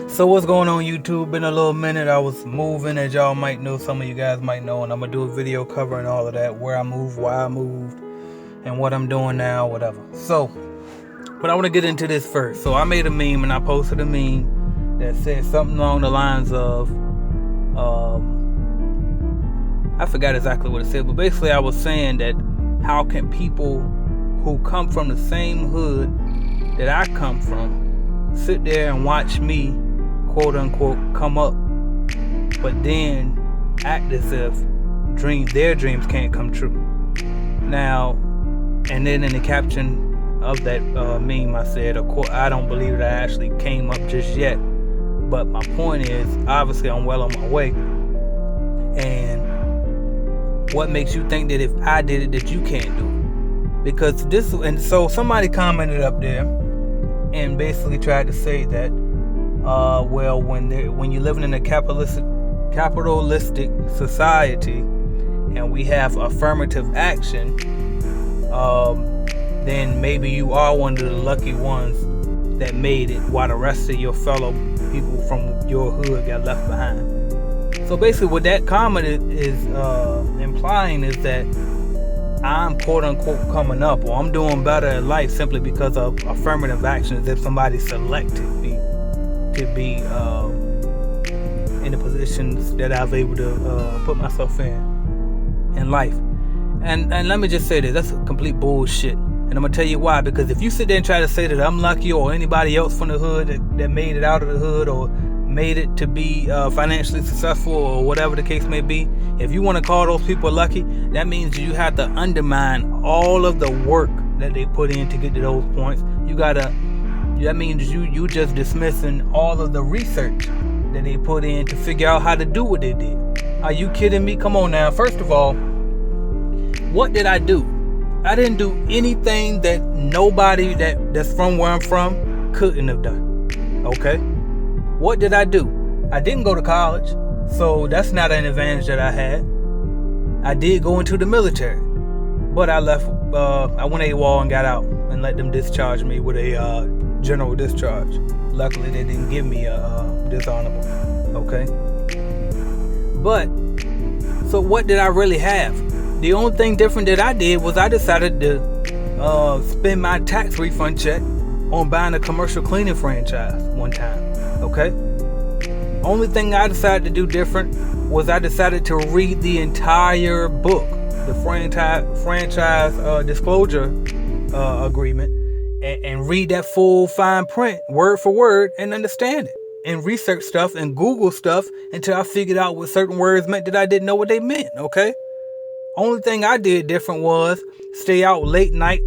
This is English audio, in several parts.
So what's going on YouTube? Been a little minute. I was moving, as y'all might know, some of you guys might know, and I'm gonna do a video covering all of that, where I moved, why I moved, and what I'm doing now, whatever. So, but I want to get into this first. So I made a meme and I posted a meme that said something along the lines of I forgot exactly what it said, but basically I was saying that how can people who come from the same hood that I come from sit there and watch me, quote unquote, come up, but then act as if their dreams can't come true. Now, and then in the caption of that meme, I said, of course, I don't believe that I actually came up just yet, but my point is, obviously I'm well on my way. And what makes you think that if I did it that you can't do it? Because this, and so somebody commented up there and basically tried to say that well, when you're living in a capitalistic society and we have affirmative action, then maybe you are one of the lucky ones that made it, while the rest of your fellow people from your hood got left behind. So basically what that comment is implying is that I'm quote unquote coming up, or I'm doing better in life simply because of affirmative action, as if somebody selected me to be in the positions that I've able to put myself in life. And let me just say this, that's complete bullshit. And I'm gonna tell you why. Because if you sit there and try to say that I'm lucky, or anybody else from the hood that made it out of the hood, or made it to be financially successful, or whatever the case may be, if you want to call those people lucky, that means you have to undermine all of the work that they put in to get to those points. That means you just dismissing all of the research that they put in to figure out how to do what they did. Are you kidding me? Come on now. First of all, what did I do? I didn't do anything that nobody that's from where I'm from couldn't have done. Okay? What did I do? I didn't go to college, so that's not an advantage that I had. I did go into the military, but I left. I went AWOL and got out and let them discharge me with a general discharge. Luckily, they didn't give me a dishonorable. Okay. But so what did I really have? The only thing different that I did was I decided to spend my tax refund check on buying a commercial cleaning franchise one time. Okay? Only thing I decided to do different was I decided to read the entire book, the franchise disclosure agreement, and read that full fine print, word for word, and understand it. And research stuff and Google stuff until I figured out what certain words meant that I didn't know what they meant. Okay? Only thing I did different was stay out late night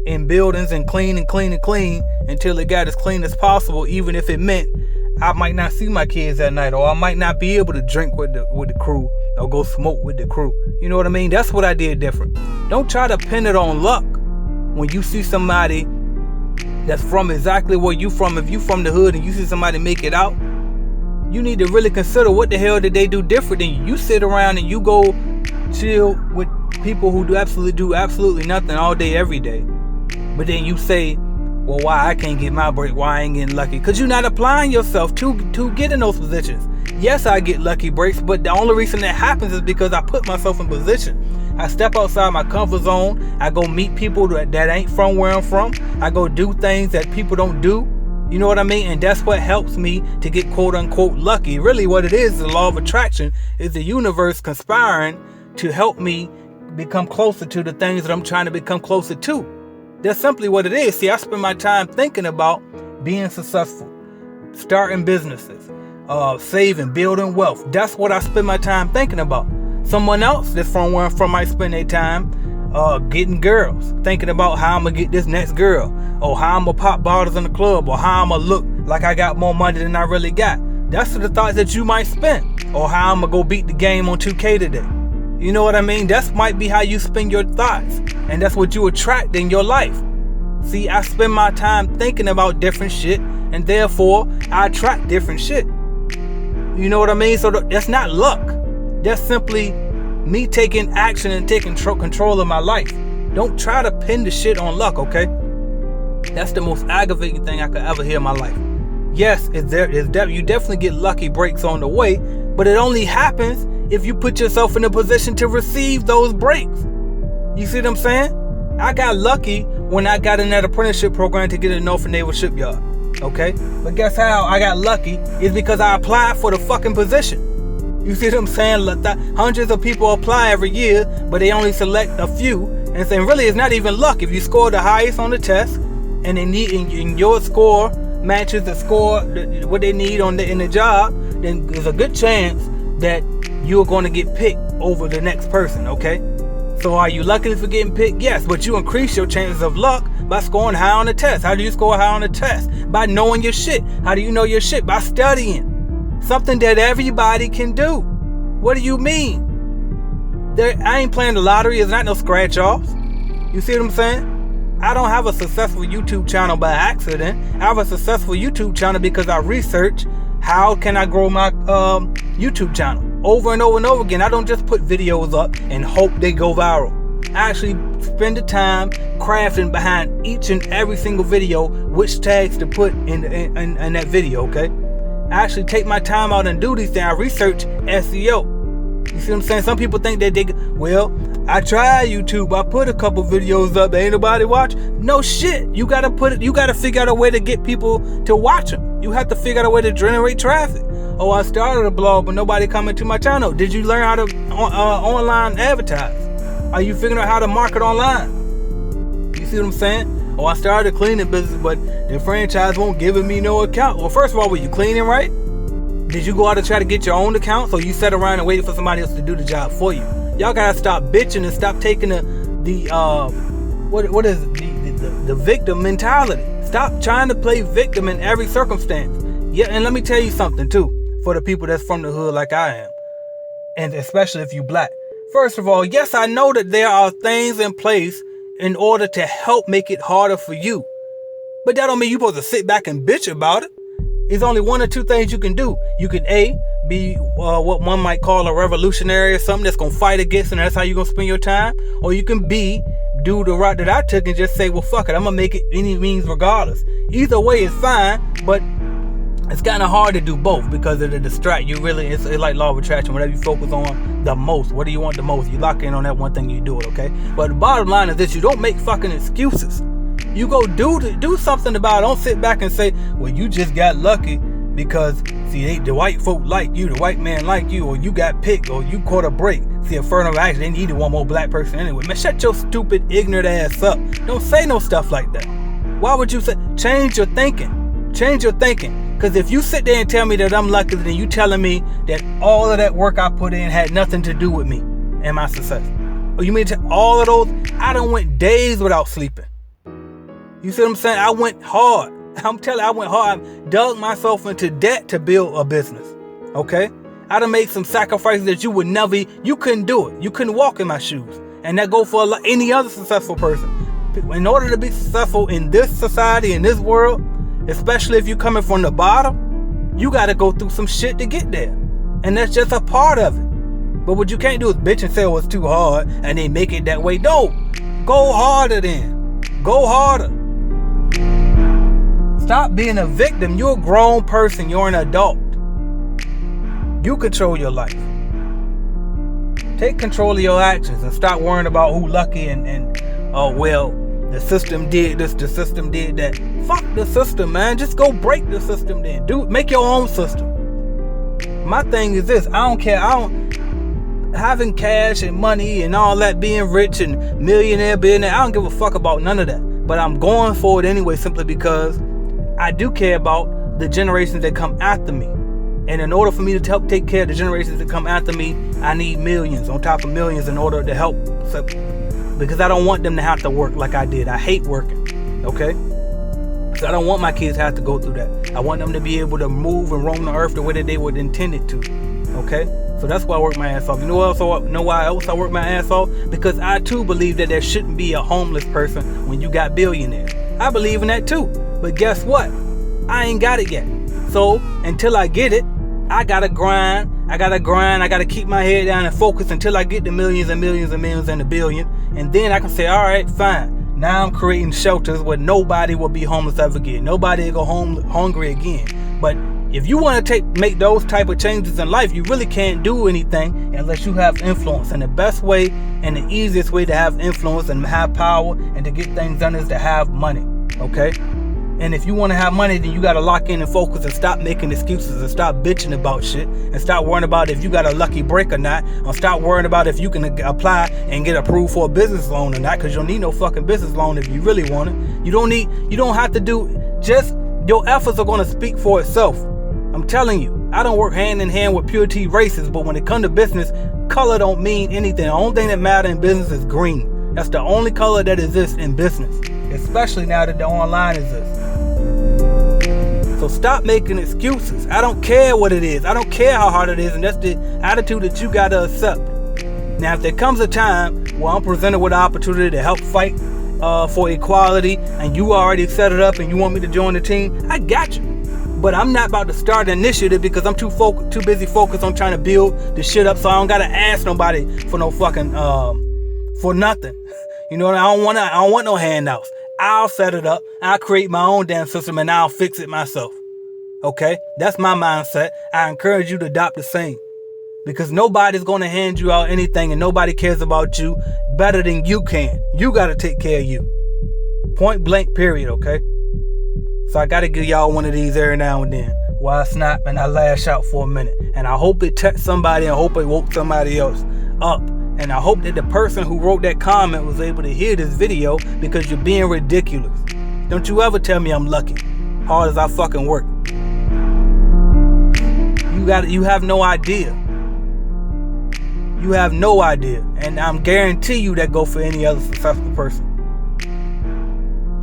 in buildings and clean until it got as clean as possible, even if it meant I might not see my kids that night, or I might not be able to drink with the crew, or go smoke with the crew. You know what I mean? That's what I did different. Don't try to pin it on luck when you see somebody that's from exactly where you from. If you from the hood and you see somebody make it out, you need to really consider what the hell did they do different than you. You sit around and you go chill with people who do absolutely nothing all day, every day. But then you say, well, why I can't get my break? Why I ain't getting lucky? Because you're not applying yourself to get in those positions. Yes, I get lucky breaks, but the only reason that happens is because I put myself in position. I step outside my comfort zone. I go meet people that ain't from where I'm from. I go do things that people don't do. You know what I mean? And that's what helps me to get quote unquote lucky. Really what it is, the law of attraction, is the universe conspiring to help me become closer to the things that I'm trying to become closer to. That's simply what it is. See, I spend my time thinking about being successful, starting businesses, saving, building wealth. That's what I spend my time thinking about. Someone else that's from where I'm from might spend their time getting girls, thinking about how I'm going to get this next girl, or how I'm going to pop bottles in the club, or how I'm going to look like I got more money than I really got. That's the thoughts that you might spend. Or how I'm going to go beat the game on 2K today. You know what I mean? That might be how you spend your thoughts. And that's what you attract in your life. See, I spend my time thinking about different shit, and therefore I attract different shit. You know what I mean? So that's not luck. That's simply me taking action and taking control of my life. Don't try to pin the shit on luck, okay? That's the most aggravating thing I could ever hear in my life. Yes, you definitely get lucky breaks on the way, but it only happens if you put yourself in a position to receive those breaks. You see what I'm saying? I got lucky when I got in that apprenticeship program to get in Norfolk Naval Shipyard. Okay? But guess how I got lucky? It's because I applied for the fucking position. You see what I'm saying? Hundreds of people apply every year, but they only select a few. And saying really it's not even luck. If you score the highest on the test and they need and your score matches the score what they need in the job, then there's a good chance that you're going to get picked over the next person. Okay? So are you lucky for getting picked? Yes, but you increase your chances of luck by scoring high on the test. How do you score high on the test? By knowing your shit. How do you know your shit? By studying. Something that everybody can do. What do you mean? I ain't playing the lottery. It's not no scratch-offs. You see what I'm saying? I don't have a successful YouTube channel by accident. I have a successful YouTube channel because I research how can I grow my YouTube channel. Over and over and over again. I don't just put videos up and hope they go viral. I actually spend the time crafting behind each and every single video which tags to put in that video, okay? I actually take my time out and do these things. I research SEO. You see what I'm saying? Some people think that I tried YouTube. I put a couple videos up. Ain't nobody watch. No shit. You gotta figure out a way to get people to watch them. You have to figure out a way to generate traffic. Oh, I started a blog, but nobody coming to my channel. Did you learn how to online advertise? Are you figuring out how to market online? You see what I'm saying? Oh, I started a cleaning business, but the franchise won't give me no account. Well, first of all, were you cleaning right? Did you go out and try to get your own account? So you sat around and waited for somebody else to do the job for you. Y'all gotta stop bitching and stop taking the victim mentality. Stop trying to play victim in every circumstance. Yeah, and let me tell you something too, for the people that's from the hood like I am, and especially if you black. First of all, yes, I know that there are things in place in order to help make it harder for you, but that don't mean you're supposed to sit back and bitch about it. There's only one or two things you can do. You can A, be what one might call a revolutionary or something that's gonna fight against, and that's how you're gonna spend your time. Or you can B, do the route that I took and just say, well, fuck it, I'm gonna make it any means regardless. Either way is fine, but it's kind of hard to do both because it'll distract you. Really, it's like law of attraction. Whatever you focus on the most, what do you want the most? You lock in on that one thing, you do it, okay? But the bottom line is this: you don't make fucking excuses. You go do something about it. Don't sit back and say, well, you just got lucky because, see, the white folk like you, the white man like you, or you got picked, or you caught a break. See, affirmative action, they needed one more black person anyway. Man, shut your stupid, ignorant ass up. Don't say no stuff like that. Why would you say? Change your thinking. Change your thinking. Because if you sit there and tell me that I'm lucky, then you telling me that all of that work I put in had nothing to do with me and my success. Or you mean to all of those? I done went days without sleeping. You see what I'm saying? I went hard. I'm telling you, I went hard. I dug myself into debt to build a business. Okay? I done made some sacrifices that you couldn't do it. You couldn't walk in my shoes. And that go for any other successful person. In order to be successful in this society, in this world, especially if you're coming from the bottom, you got to go through some shit to get there. And that's just a part of it. But what you can't do is bitch and say, oh, it's too hard, and then make it that way. No. Go harder then. Go harder. Stop being a victim. You're a grown person. You're an adult. You control your life. Take control of your actions and stop worrying about who lucky and oh, well, the system did this, the system did that. Fuck the system, man. Just go break the system then. Make your own system. My thing is this. I don't care. Having cash and money and all that, being rich and millionaire, billionaire, I don't give a fuck about none of that. But I'm going for it anyway simply because I do care about the generations that come after me. And in order for me to help take care of the generations that come after me, I need millions on top of millions in order to help. Because I don't want them to have to work like I did. I hate working. Okay? So I don't want my kids to have to go through that. I want them to be able to move and roam the earth the way that they were intended to. Okay? So that's why I work my ass off. You know why else I work my ass off? Because I too believe that there shouldn't be a homeless person when you got billionaires. I believe in that too. But guess what? I ain't got it yet. So until I get it, I gotta grind. I gotta keep my head down and focus until I get the millions and millions and millions and a billion. And then I can say, all right, fine. Now I'm creating shelters where nobody will be homeless ever again. Nobody will go home hungry again. But if you want to make those type of changes in life, you really can't do anything unless you have influence. And the best way and the easiest way to have influence and have power and to get things done is to have money. Okay? And if you want to have money, then you got to lock in and focus and stop making excuses and stop bitching about shit and stop worrying about if you got a lucky break or not, or stop worrying about if you can apply and get approved for a business loan or not, because you don't need no fucking business loan if you really want it. You don't have to do, just your efforts are going to speak for itself. I'm telling you, I don't work hand in hand with pure T races, but when it comes to business, color don't mean anything. The only thing that matters in business is green. That's the only color that exists in business, especially now that the online exists. So stop making excuses. I don't care what it is. I don't care how hard it is, and that's the attitude that you got to accept. Now, if there comes a time where I'm presented with an opportunity to help fight for equality, and you already set it up and you want me to join the team, I got you. But I'm not about to start an initiative because I'm too busy focused on trying to build the shit up, so I don't gotta ask nobody for no fucking for nothing. You know what I mean? I don't want no handouts. I'll set it up. I'll create my own damn system and I'll fix it myself. Okay? That's my mindset. I encourage you to adopt the same. Because nobody's going to hand you out anything and nobody cares about you better than you can. You got to take care of you. Point blank period, okay? So I got to give y'all one of these every now and then while I snap and I lash out for a minute. And I hope it touched somebody and I hope it woke somebody else up. And I hope that the person who wrote that comment was able to hear this video, because you're being ridiculous. Don't you ever tell me I'm lucky, hard as I fucking work. You have no idea. You have no idea. And I'm guarantee you that go for any other successful person.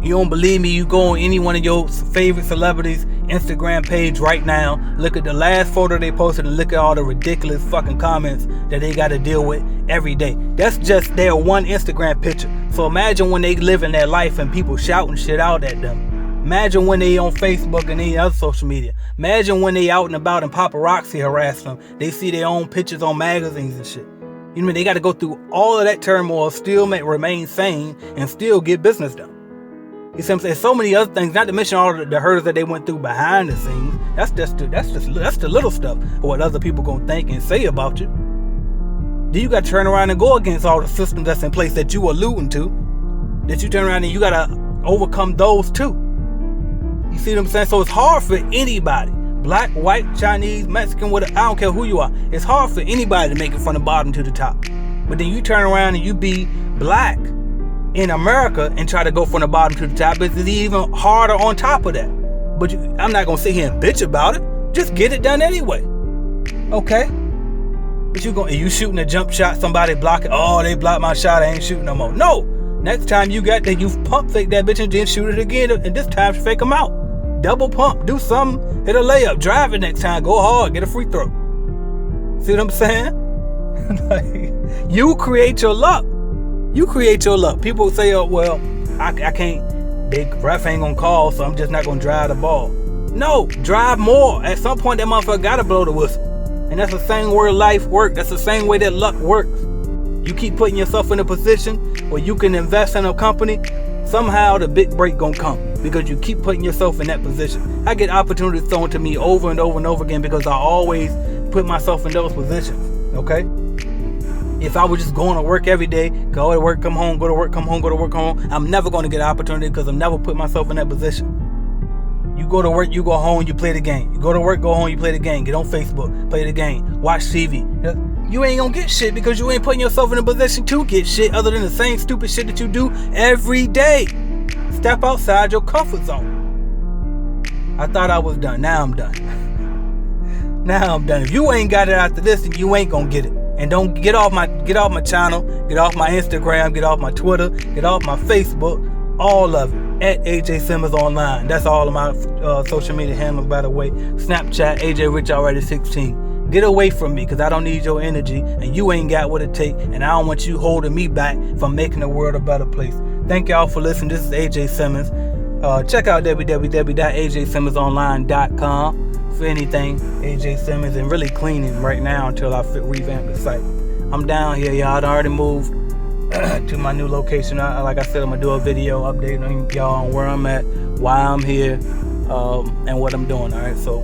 You don't believe me? You go on any one of your favorite celebrities' Instagram page right now. Look at the last photo they posted and look at all the ridiculous fucking comments that they got to deal with every day. That's just their one Instagram picture. So imagine when they live in their life and people shouting shit out at them. Imagine when they on Facebook and any other social media. Imagine when they out and about and paparazzi harass them. They see their own pictures on magazines and shit. You know what I mean? They got to go through all of that turmoil, still remain sane, and still get business done. You see what I'm saying? So many other things, not to mention all the hurdles that they went through behind the scenes. That's the little stuff of what other people gonna think and say about you. Then you got to turn around and go against all the systems that's in place that you alluding to. That you turn around and you gotta overcome those too. You see what I'm saying? So it's hard for anybody, black, white, Chinese, Mexican, whatever. I don't care who you are. It's hard for anybody to make it from the bottom to the top. But then you turn around and you be black in America and try to go from the bottom to the top. It's even harder on top of that. But I'm not gonna sit here and bitch about it. Just get it done anyway. Okay? But you shooting a jump shot, somebody block it. Oh, they blocked my shot, I ain't shooting no more. No. Next time you got that, you pump fake that bitch and then shoot it again, and this time fake them out. Double pump, do something, hit a layup, drive it next time, go hard, get a free throw. See what I'm saying? Like, you create your luck. You create your luck. People say, oh, well, I can't, the ref ain't gonna call, so I'm just not gonna drive the ball. No, drive more. At some point, that motherfucker gotta blow the whistle. And that's the same way life works. That's the same way that luck works. You keep putting yourself in a position where you can invest in a company, somehow the big break gonna come because you keep putting yourself in that position. I get opportunities thrown to me over and over and over again because I always put myself in those positions, okay? If I was just going to work every day, go to work, come home, go to work, come home, go to work, come home, I'm never going to get an opportunity because I'm never put myself in that position. You go to work, you go home, you play the game. You go to work, go home, you play the game. Get on Facebook, play the game, watch TV. You ain't gonna get shit because you ain't putting yourself in a position to get shit other than the same stupid shit that you do every day. Step outside your comfort zone. I thought I was done. Now I'm done. Now I'm done. If you ain't got it after this, then you ain't gonna get it. And don't get off my channel, get off my Instagram, get off my Twitter, get off my Facebook, all of it at AJ Simmons Online. That's all of my social media handles, by the way. Snapchat, AJ Rich Already 16. Get away from me because I don't need your energy and you ain't got what it takes, and I don't want you holding me back from making the world a better place. Thank y'all for listening. This is AJ Simmons. Check out www.ajsimmonsonline.com for anything AJ Simmons, and really cleaning right now until I revamp the site. I'm down here, y'all. I already moved to my new location. Like I said, I'm gonna do a video updating y'all on where I'm at, why I'm here, and what I'm doing. All right, so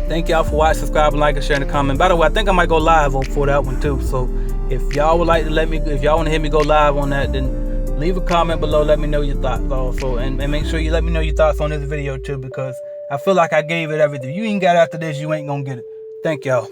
thank y'all for watching, subscribing, liking, sharing, and comment. By the way, I think I might go live for that one too. So if y'all would like to if y'all want to hear me go live on that, then leave a comment below. Let me know your thoughts also, and make sure you let me know your thoughts on this video too, because I feel like I gave it everything. You ain't got after this, you ain't gonna get it. Thank y'all.